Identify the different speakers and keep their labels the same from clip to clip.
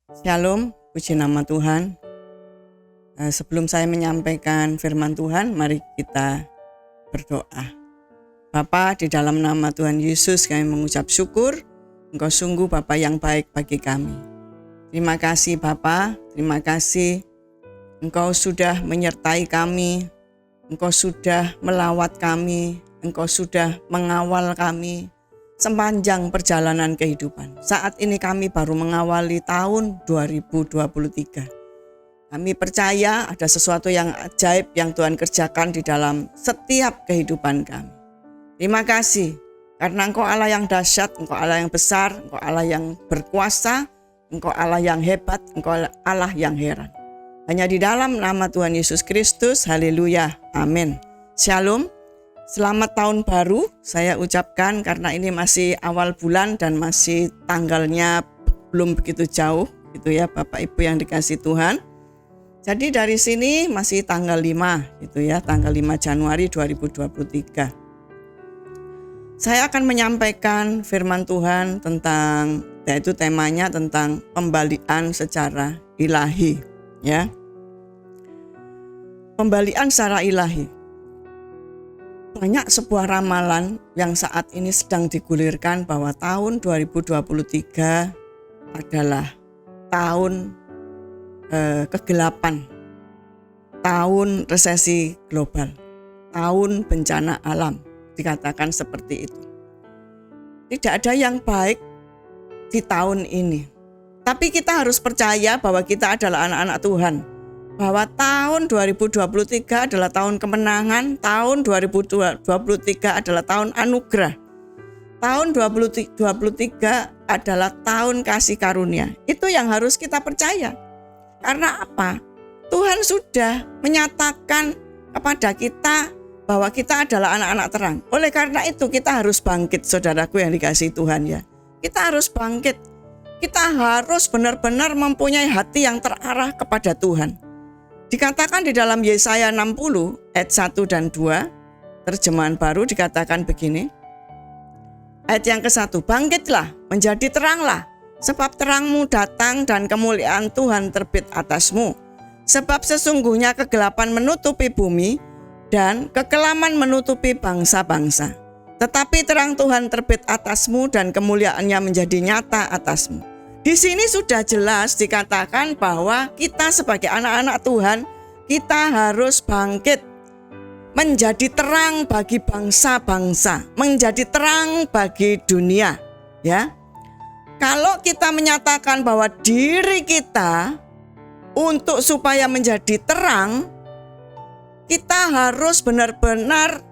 Speaker 1: Shalom, puji nama Tuhan. Sebelum saya menyampaikan firman Tuhan, mari kita berdoa. Bapa, di dalam nama Tuhan Yesus kami mengucap syukur. Engkau sungguh Bapa yang baik bagi kami. Terima kasih Bapa, terima kasih Engkau sudah menyertai kami, Engkau sudah melawat kami, Engkau sudah mengawal kami sepanjang perjalanan kehidupan. Saat ini kami baru mengawali tahun 2023. Kami percaya ada sesuatu yang ajaib yang Tuhan kerjakan di dalam setiap kehidupan kami. Terima kasih karena Engkau Allah yang dahsyat, Engkau Allah yang besar, Engkau Allah yang berkuasa, Engkau Allah yang hebat, Engkau Allah yang heran. Hanya di dalam nama Tuhan Yesus Kristus, haleluya, amin. Shalom. Selamat tahun baru saya ucapkan karena ini masih awal bulan dan masih tanggalnya belum begitu jauh gitu ya Bapak Ibu yang dikasih Tuhan. Jadi dari sini masih tanggal 5 gitu ya, tanggal 5 Januari 2023. Saya akan menyampaikan firman Tuhan tentang, yaitu temanya tentang pembalian secara ilahi ya. Pembalian secara ilahi. Banyak sebuah ramalan yang saat ini sedang digulirkan bahwa tahun 2023 adalah tahun kegelapan, tahun resesi global, tahun bencana alam, dikatakan seperti itu. Tidak ada yang baik di tahun ini, tapi kita harus percaya bahwa kita adalah anak-anak Tuhan. Bahwa tahun 2023 adalah tahun kemenangan, tahun 2023 adalah tahun anugerah. Tahun 2023 adalah tahun kasih karunia. Itu yang harus kita percaya. Karena apa? Tuhan sudah menyatakan kepada kita bahwa kita adalah anak-anak terang. Oleh karena itu kita harus bangkit, saudaraku yang dikasihi Tuhan ya. Kita harus bangkit. Kita harus benar-benar mempunyai hati yang terarah kepada Tuhan. Dikatakan di dalam Yesaya 60 ayat 1 dan 2, terjemahan baru dikatakan begini. Ayat yang ke-1, bangkitlah, menjadi teranglah, sebab terangmu datang dan kemuliaan Tuhan terbit atasmu. Sebab sesungguhnya kegelapan menutupi bumi dan kekelaman menutupi bangsa-bangsa. Tetapi terang Tuhan terbit atasmu dan kemuliaannya menjadi nyata atasmu. Di sini sudah jelas dikatakan bahwa kita sebagai anak-anak Tuhan, kita harus bangkit menjadi terang bagi bangsa-bangsa, menjadi terang bagi dunia, ya. Kalau kita menyatakan bahwa diri kita untuk supaya menjadi terang, kita harus benar-benar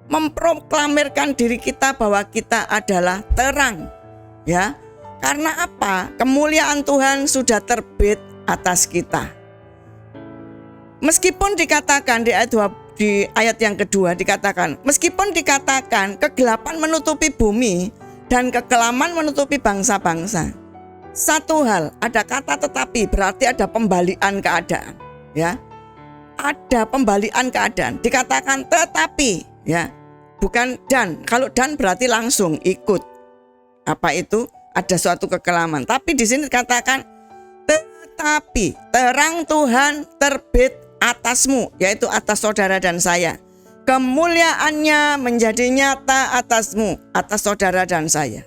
Speaker 1: memproklamirkan diri kita bahwa kita adalah terang, ya. Karena apa? Kemuliaan Tuhan sudah terbit atas kita. Meskipun dikatakan di ayat yang kedua dikatakan, meskipun dikatakan kegelapan menutupi bumi dan kekelaman menutupi bangsa-bangsa. Satu hal, ada kata tetapi, berarti ada pembalian keadaan, ya. Ada pembalian keadaan. Dikatakan tetapi, ya. Bukan dan. Kalau dan berarti langsung ikut. Apa itu? Ada suatu kekelaman. Tapi di sini dikatakan tetapi terang Tuhan terbit atasmu, yaitu atas saudara dan saya. Kemuliaannya menjadi nyata atasmu, atas saudara dan saya.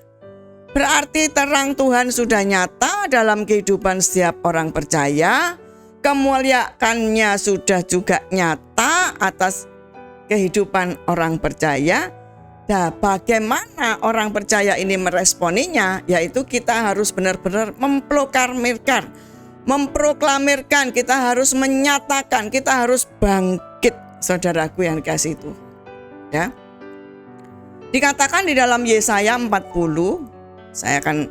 Speaker 1: Berarti terang Tuhan sudah nyata dalam kehidupan setiap orang percaya. Kemuliaannya sudah juga nyata atas kehidupan orang percaya. Nah, bagaimana orang percaya ini meresponinya? Yaitu kita harus benar-benar memproklamirkan, kita harus menyatakan, kita harus bangkit, saudaraku yang dikasihi itu. Ya. Dikatakan di dalam Yesaya 40, saya akan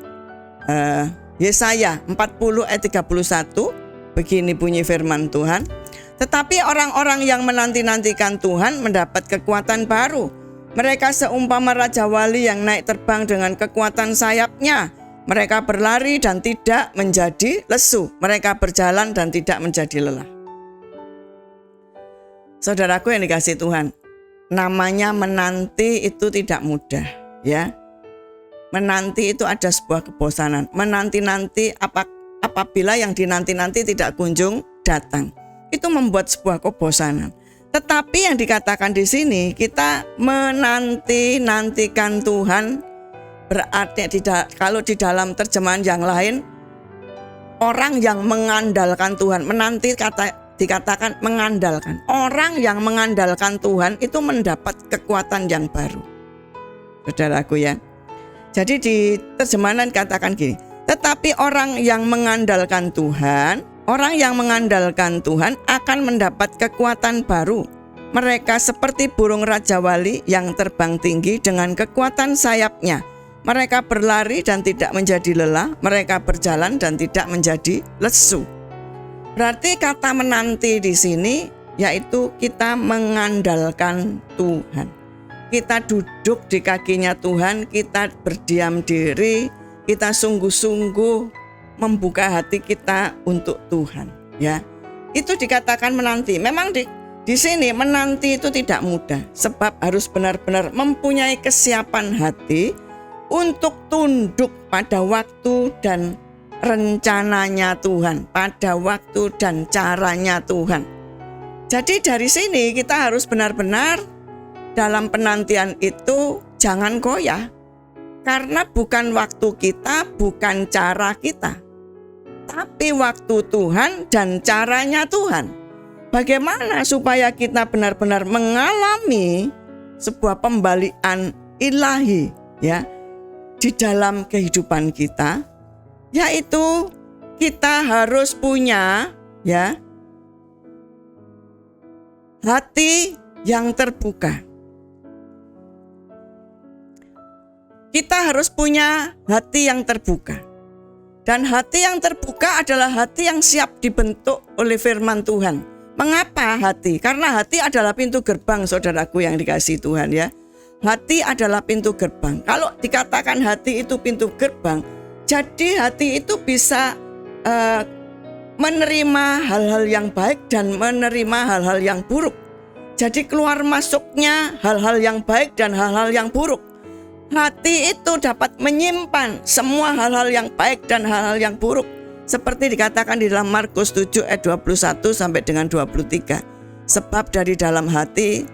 Speaker 1: Yesaya 40 ayat 31, begini bunyi firman Tuhan. Tetapi orang-orang yang menanti-nantikan Tuhan mendapat kekuatan baru. Mereka seumpama Raja Wali yang naik terbang dengan kekuatan sayapnya. Mereka berlari dan tidak menjadi lesu. Mereka berjalan dan tidak menjadi lelah. Saudaraku yang dikasihi Tuhan, namanya menanti itu tidak mudah, ya. Menanti itu ada sebuah kebosanan. Menanti-nanti apabila yang dinanti-nanti tidak kunjung datang. Itu membuat sebuah kebosanan. Tetapi yang dikatakan di sini, kita menanti-nantikan Tuhan, berarti kalau di dalam terjemahan yang lain, orang yang mengandalkan Tuhan, menanti dikatakan mengandalkan. Orang yang mengandalkan Tuhan itu mendapat kekuatan yang baru. Saudaraku ya. Jadi di terjemahan katakan gini, tetapi orang yang mengandalkan Tuhan akan mendapat kekuatan baru. Mereka seperti burung Raja Wali yang terbang tinggi dengan kekuatan sayapnya. Mereka berlari dan tidak menjadi lelah, mereka berjalan dan tidak menjadi lesu. Berarti kata menanti di sini yaitu kita mengandalkan Tuhan. Kita duduk di kakinya Tuhan, kita berdiam diri, kita sungguh-sungguh membuka hati kita untuk Tuhan, ya. Itu dikatakan menanti. Memang di sini menanti itu tidak mudah, sebab harus benar-benar mempunyai kesiapan hati untuk tunduk pada waktu dan rencananya Tuhan, pada waktu dan caranya Tuhan. Jadi dari sini kita harus benar-benar dalam penantian itu jangan goyah, karena bukan waktu kita, bukan cara kita, tapi waktu Tuhan dan caranya Tuhan. Bagaimana supaya kita benar-benar mengalami sebuah pembalian ilahi, ya, di dalam kehidupan kita, yaitu kita harus punya, ya, hati yang terbuka. Kita harus punya hati yang terbuka. Dan hati yang terbuka adalah hati yang siap dibentuk oleh firman Tuhan. Mengapa hati? Karena hati adalah pintu gerbang, saudaraku yang dikasihi Tuhan, ya. Hati adalah pintu gerbang. Kalau dikatakan hati itu pintu gerbang, jadi hati itu bisa menerima hal-hal yang baik dan menerima hal-hal yang buruk. Jadi keluar masuknya hal-hal yang baik dan hal-hal yang buruk. Hati itu dapat menyimpan semua hal-hal yang baik dan hal-hal yang buruk. Seperti dikatakan di dalam Markus 7 ayat 21 sampai dengan 23. Sebab dari dalam hati,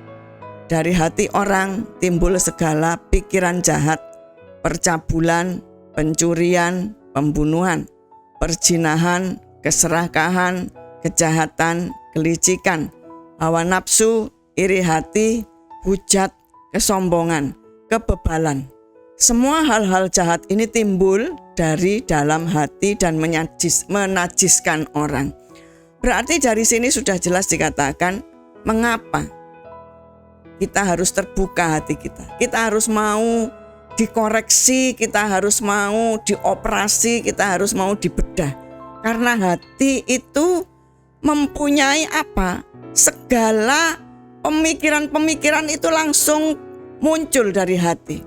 Speaker 1: dari hati orang timbul segala pikiran jahat, percabulan, pencurian, pembunuhan, perzinahan, keserakahan, kejahatan, kelicikan, hawa nafsu, iri hati, hujat, kesombongan, kebebalan. Semua hal-hal jahat ini timbul dari dalam hati dan menajiskan orang. Berarti dari sini sudah jelas dikatakan mengapa kita harus terbuka hati kita. Kita harus mau dikoreksi, kita harus mau dioperasi, kita harus mau dibedah. Karena hati itu mempunyai apa? Segala pemikiran-pemikiran itu langsung muncul dari hati,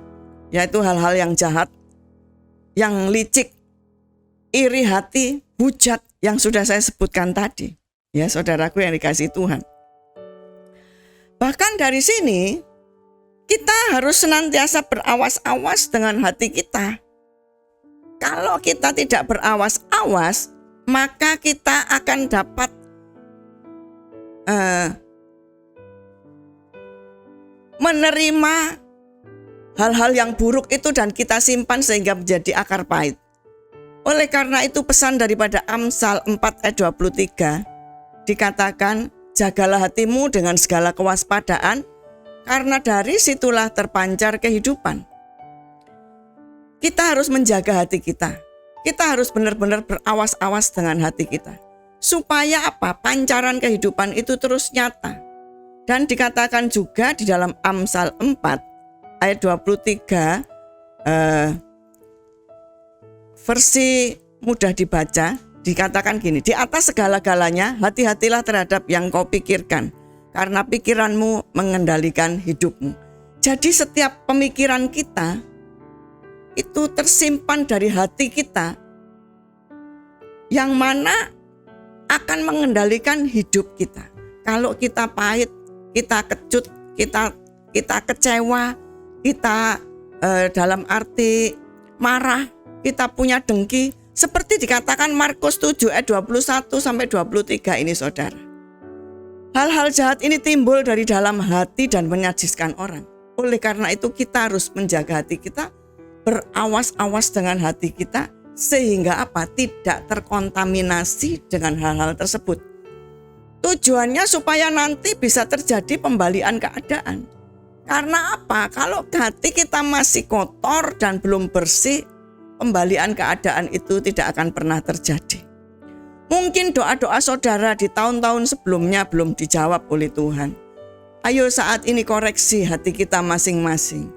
Speaker 1: yaitu hal-hal yang jahat, yang licik, iri hati, hujat yang sudah saya sebutkan tadi, ya saudaraku yang dikasihi Tuhan. Bahkan dari sini kita harus senantiasa berawas-awas dengan hati kita. Kalau kita tidak berawas-awas, maka kita akan dapat menerima hal-hal yang buruk itu dan kita simpan sehingga menjadi akar pahit. Oleh karena itu pesan daripada Amsal 4 ayat 23 dikatakan, jagalah hatimu dengan segala kewaspadaan, karena dari situlah terpancar kehidupan. Kita harus menjaga hati kita. Kita harus benar-benar berawas-awas dengan hati kita. Supaya apa? Pancaran kehidupan itu terus nyata. Dan dikatakan juga di dalam Amsal 4 ayat 23 versi mudah dibaca, dikatakan gini, di atas segala-galanya hati-hatilah terhadap yang kau pikirkan, karena pikiranmu mengendalikan hidupmu. Jadi setiap pemikiran kita itu tersimpan dari hati kita, yang mana akan mengendalikan hidup kita. Kalau kita pahit, kita kecut, kita kecewa, kita dalam arti marah, kita punya dengki, Seperti dikatakan Markus 7 ayat 21 sampai 23 ini saudara. Hal-hal jahat ini timbul dari dalam hati dan menyajiskan orang. Oleh karena itu kita harus menjaga hati kita, berawas-awas dengan hati kita, sehingga apa? Tidak terkontaminasi dengan hal-hal tersebut. Tujuannya supaya nanti bisa terjadi pembalian keadaan. Karena apa? Kalau hati kita masih kotor dan belum bersih, pembalian keadaan itu tidak akan pernah terjadi. Mungkin doa-doa saudara di tahun-tahun sebelumnya belum dijawab oleh Tuhan. Ayo saat ini koreksi hati kita masing-masing.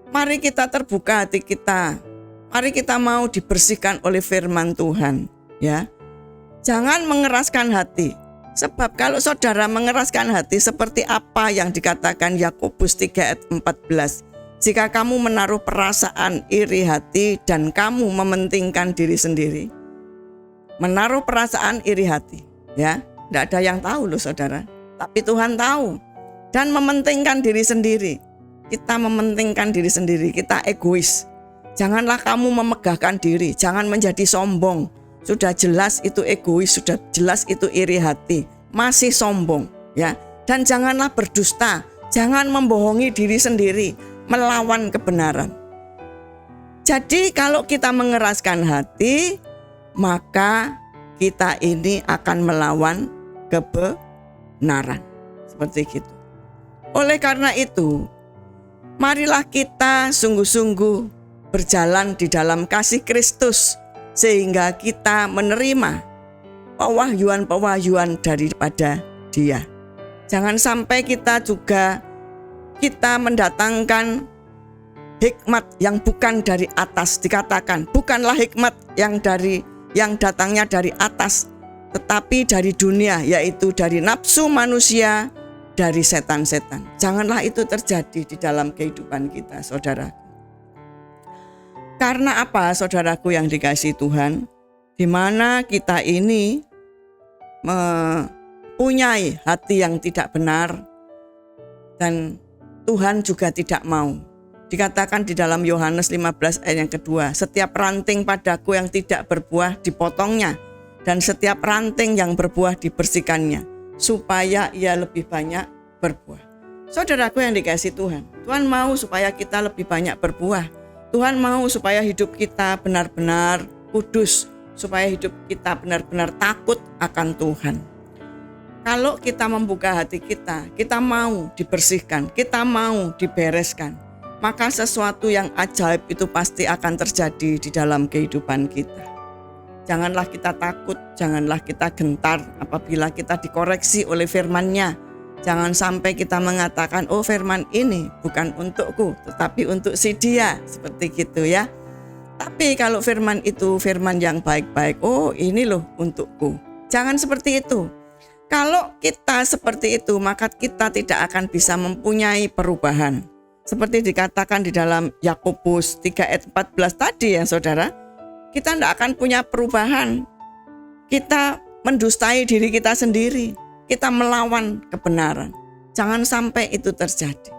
Speaker 1: Mari kita terbuka hati kita. Mari kita mau dibersihkan oleh firman Tuhan, ya. Jangan mengeraskan hati. Sebab kalau saudara mengeraskan hati seperti apa yang dikatakan Yakobus 3 ayat 14. Jika kamu menaruh perasaan iri hati dan kamu mementingkan diri sendiri. Menaruh perasaan iri hati, ya. Tidak ada yang tahu loh saudara. Tapi Tuhan tahu. Dan mementingkan diri sendiri. Kita mementingkan diri sendiri, kita egois. Janganlah kamu memegahkan diri, jangan menjadi sombong. Sudah jelas itu egois, sudah jelas itu iri hati, masih sombong, ya. Dan janganlah berdusta, jangan membohongi diri sendiri, melawan kebenaran. Jadi kalau kita mengeraskan hati, maka kita ini akan melawan kebenaran. Seperti itu. Oleh karena itu, marilah kita sungguh-sungguh berjalan di dalam kasih Kristus, sehingga kita menerima pewahyuan-pewahyuan daripada Dia. Jangan sampai kita mendatangkan hikmat yang bukan dari atas. Dikatakan bukanlah hikmat yang datangnya dari atas, tetapi dari dunia, yaitu dari nafsu manusia, dari setan-setan. Janganlah itu terjadi di dalam kehidupan kita, saudara. Karena apa, saudaraku yang dikasihi Tuhan? Di mana kita ini mempunyai hati yang tidak benar, dan Tuhan juga tidak mau. Dikatakan di dalam Yohanes 15 ayat yang kedua, setiap ranting padaku yang tidak berbuah dipotongnya, dan setiap ranting yang berbuah dibersihkannya, supaya ia lebih banyak berbuah. Saudaraku yang dikasihi Tuhan, Tuhan mau supaya kita lebih banyak berbuah. Tuhan mau supaya hidup kita benar-benar kudus, supaya hidup kita benar-benar takut akan Tuhan. Kalau kita membuka hati kita mau dibersihkan, kita mau dibereskan, maka sesuatu yang ajaib itu pasti akan terjadi di dalam kehidupan kita. Janganlah kita takut, janganlah kita gentar apabila kita dikoreksi oleh firman-Nya. Jangan sampai kita mengatakan, oh firman ini bukan untukku, tetapi untuk si dia, seperti gitu ya. Tapi kalau firman itu firman yang baik-baik, oh ini loh untukku. Jangan seperti itu. Kalau kita seperti itu, maka kita tidak akan bisa mempunyai perubahan. Seperti dikatakan di dalam Yakobus 3 ayat 14 tadi ya saudara, kita tidak akan punya perubahan. Kita mendustai diri kita sendiri. Kita melawan kebenaran. Jangan sampai itu terjadi.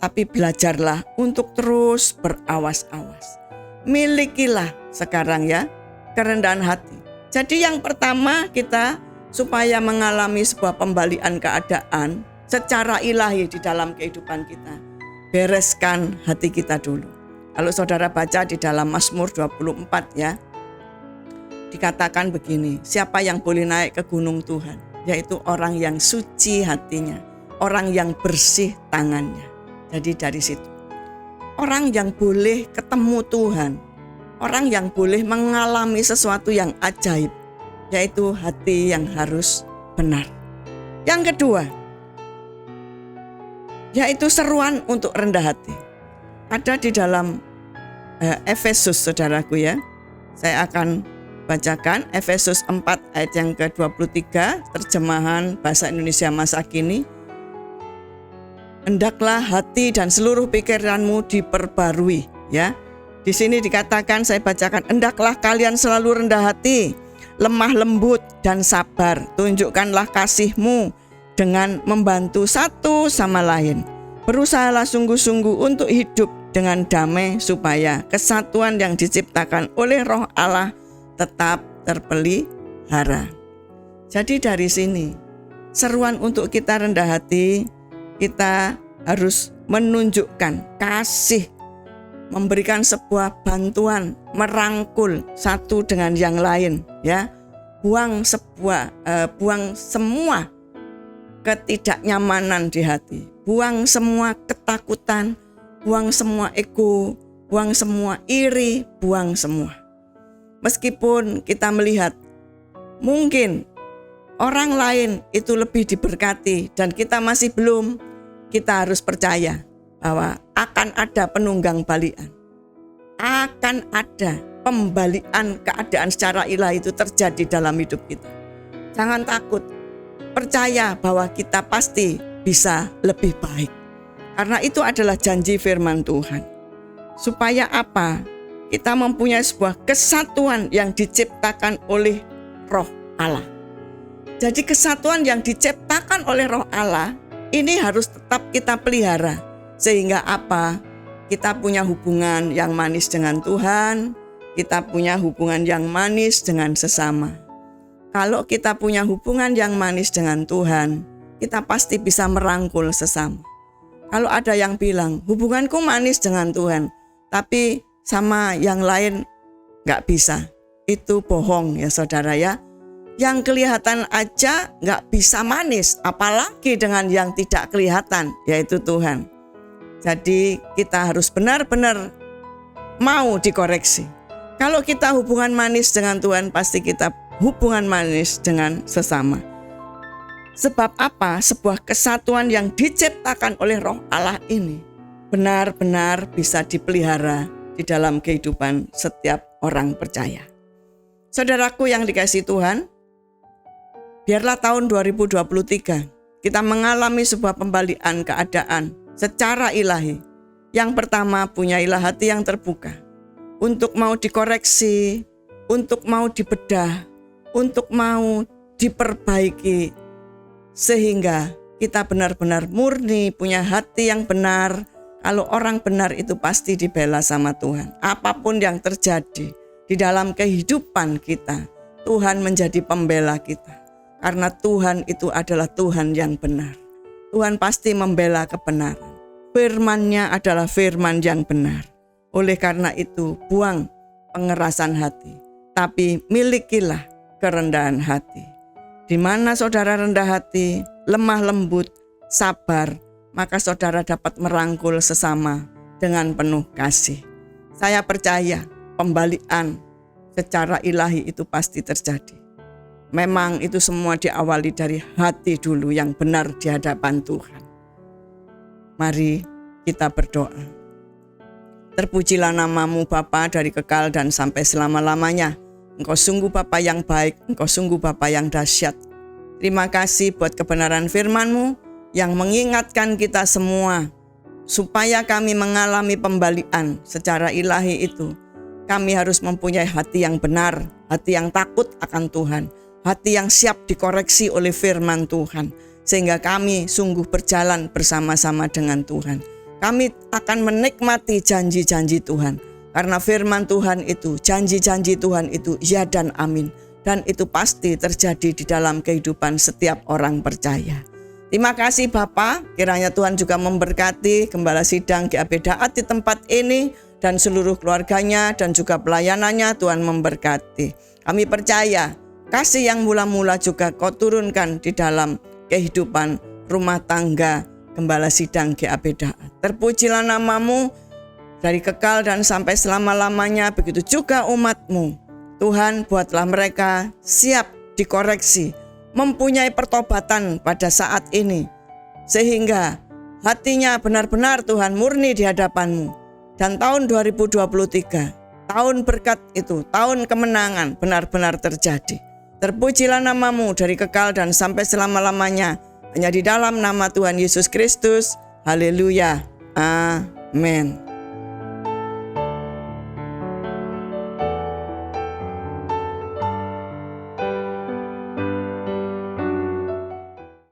Speaker 1: Tapi belajarlah untuk terus berawas-awas. Milikilah sekarang ya kerendahan hati. Jadi yang pertama kita supaya mengalami sebuah pembalian keadaan secara ilahi di dalam kehidupan kita. Bereskan hati kita dulu. Kalau saudara baca di dalam Mazmur 24 ya. Dikatakan begini, siapa yang boleh naik ke gunung Tuhan? Yaitu orang yang suci hatinya, orang yang bersih tangannya. Jadi dari situ, orang yang boleh ketemu Tuhan, orang yang boleh mengalami sesuatu yang ajaib, yaitu hati yang harus benar. Yang kedua, yaitu seruan untuk rendah hati. Ada di dalam Efesus, saudaraku ya. Saya akan bacakan Efesus 4 ayat yang ke-23, terjemahan bahasa Indonesia masa kini. Hendaklah hati dan seluruh pikiranmu diperbarui, ya. Di sini dikatakan, saya bacakan, hendaklah kalian selalu rendah hati, lemah lembut dan sabar. Tunjukkanlah kasihmu dengan membantu satu sama lain. Berusahalah sungguh-sungguh untuk hidup dengan damai supaya kesatuan yang diciptakan oleh Roh Allah tetap terpelihara. Jadi dari sini seruan untuk kita rendah hati, kita harus menunjukkan kasih, memberikan sebuah bantuan, merangkul satu dengan yang lain, ya. Buang semua ketidaknyamanan di hati, buang semua ketakutan, buang semua ego, buang semua iri, buang semua. Meskipun kita melihat mungkin orang lain itu lebih diberkati dan kita masih belum, kita harus percaya bahwa akan ada penunggang balian. Akan ada pembalian keadaan secara ilahi itu terjadi dalam hidup kita. Jangan takut, percaya bahwa kita pasti bisa lebih baik. Karena itu adalah janji firman Tuhan. Supaya apa? Kita mempunyai sebuah kesatuan yang diciptakan oleh Roh Allah. Jadi kesatuan yang diciptakan oleh Roh Allah ini harus tetap kita pelihara. Sehingga apa? Kita punya hubungan yang manis dengan Tuhan, kita punya hubungan yang manis dengan sesama. Kalau kita punya hubungan yang manis dengan Tuhan, kita pasti bisa merangkul sesama. Kalau ada yang bilang, hubunganku manis dengan Tuhan, tapi sama yang lain gak bisa, itu bohong ya saudara ya. Yang kelihatan aja gak bisa manis, apalagi dengan yang tidak kelihatan, yaitu Tuhan. Jadi kita harus benar-benar mau dikoreksi. Kalau kita hubungan manis dengan Tuhan, pasti kita hubungan manis dengan sesama. Sebab apa? Sebuah kesatuan yang diciptakan oleh Roh Allah ini benar-benar bisa dipelihara di dalam kehidupan setiap orang percaya. Saudaraku yang dikasihi Tuhan, biarlah tahun 2023 kita mengalami sebuah pembalian keadaan secara ilahi. Yang pertama, punyailah hati yang terbuka untuk mau dikoreksi, untuk mau dibedah, untuk mau diperbaiki, sehingga kita benar-benar murni, punya hati yang benar. Kalau orang benar itu pasti dibela sama Tuhan. Apapun yang terjadi di dalam kehidupan kita, Tuhan menjadi pembela kita. Karena Tuhan itu adalah Tuhan yang benar. Tuhan pasti membela kebenaran. Firman-Nya adalah firman yang benar. Oleh karena itu, buang pengerasan hati, tapi milikilah kerendahan hati. Di mana saudara rendah hati, lemah lembut, sabar, maka saudara dapat merangkul sesama dengan penuh kasih. Saya percaya pembalian secara ilahi itu pasti terjadi. Memang itu semua diawali dari hati dulu yang benar di hadapan Tuhan. Mari kita berdoa. Terpujilah nama-Mu Bapa dari kekal dan sampai selama-lamanya. Engkau sungguh Bapa yang baik, Engkau sungguh Bapa yang dahsyat. Terima kasih buat kebenaran firman-Mu yang mengingatkan kita semua supaya kami mengalami pembalian secara ilahi itu. Kami harus mempunyai hati yang benar, hati yang takut akan Tuhan, hati yang siap dikoreksi oleh firman Tuhan, sehingga kami sungguh berjalan bersama-sama dengan Tuhan. Kami akan menikmati janji-janji Tuhan, karena firman Tuhan itu, janji-janji Tuhan itu ya dan amin, dan itu pasti terjadi di dalam kehidupan setiap orang percaya. Terima kasih Bapa, kiranya Tuhan juga memberkati Gembala Sidang GAP Daat di tempat ini dan seluruh keluarganya dan juga pelayanannya. Tuhan memberkati. Kami percaya kasih yang mula-mula juga Kau turunkan di dalam kehidupan rumah tangga Gembala Sidang GAP Daat. Terpujilah nama-Mu dari kekal dan sampai selama-lamanya, begitu juga umat-Mu. Tuhan, buatlah mereka siap dikoreksi, mempunyai pertobatan pada saat ini, sehingga hatinya benar-benar Tuhan murni di hadapan-Mu. Dan tahun 2023, tahun berkat itu, tahun kemenangan benar-benar terjadi. Terpujilah nama-Mu dari kekal dan sampai selama-lamanya, hanya di dalam nama Tuhan Yesus Kristus. Haleluya. Amin.